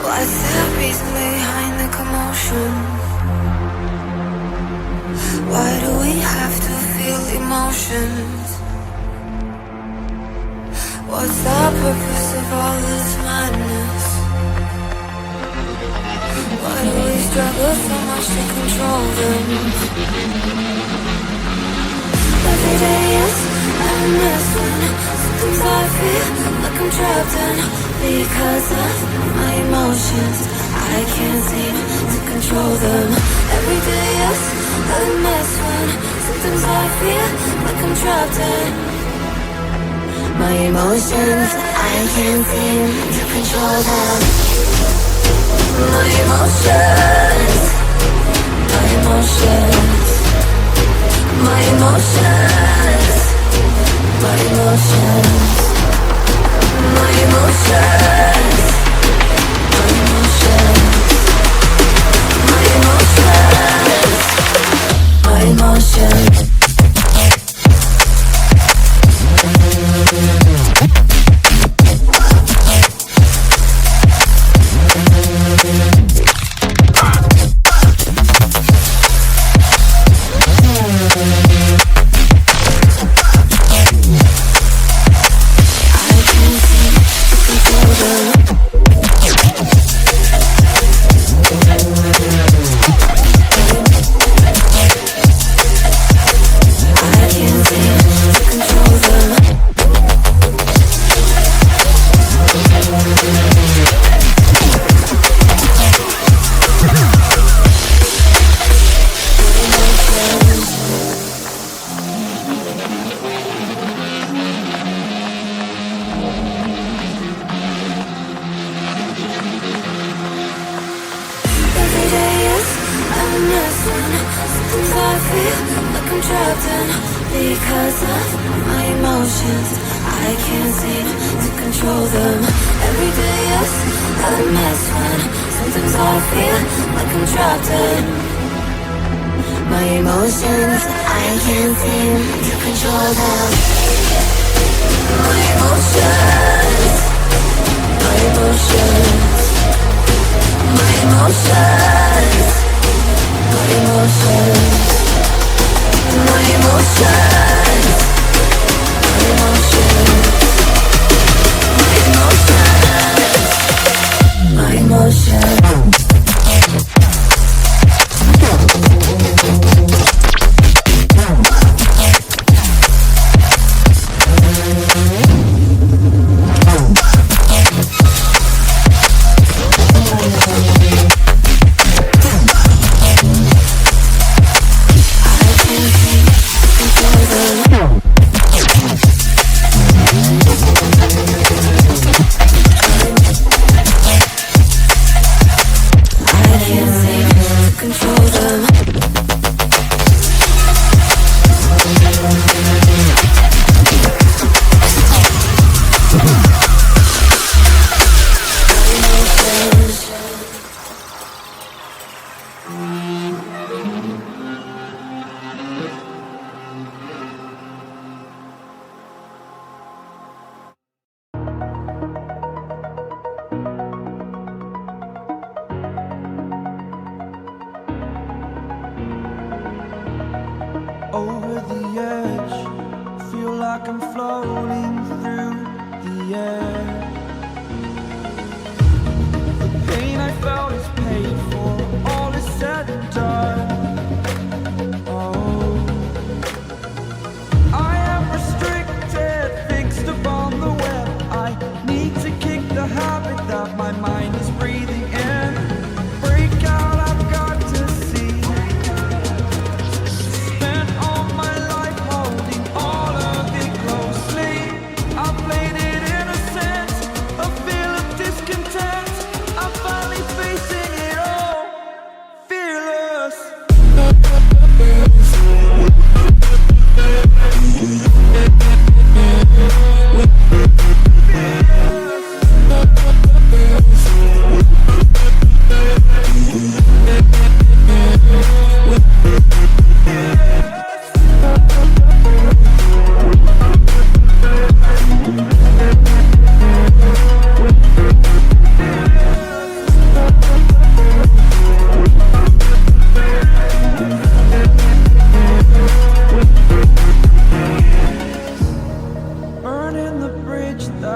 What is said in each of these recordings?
What's the reason behind the commotion? Why do we have to feel emotions? What's the purpose of all this madness? Why do we struggle so much to control them? Every day is a mess when sometimes I feel like I'm trapped in because of my emotions. I can't seem to control them. Every day is a mess when sometimes I feel like I'm trapped in my emotions. I can't seem to control them. My emotions, my emotions, my emotions, my emotions, my emotions, my emotions, my emotions, my emotions.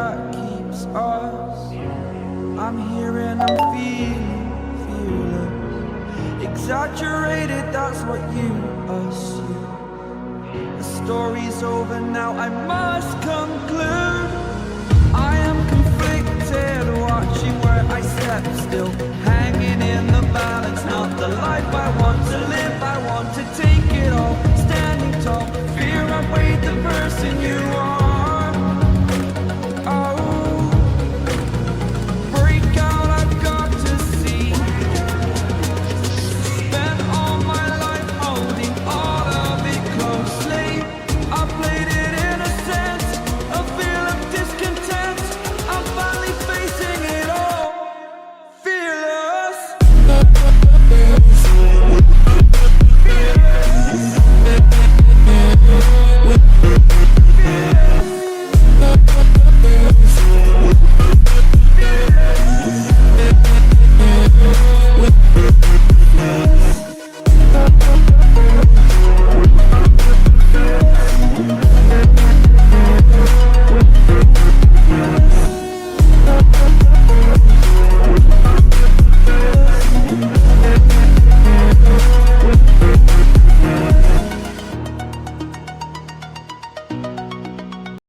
that keeps us. I'm here and I'm feeling fearless. Exaggerated, that's what you assume. The story's over now, I must conclude. I am conflicted, watching where I step still, hanging in the balance, not the life I want to live. I want to take it all, standing tall. Fear I weighed the person you are.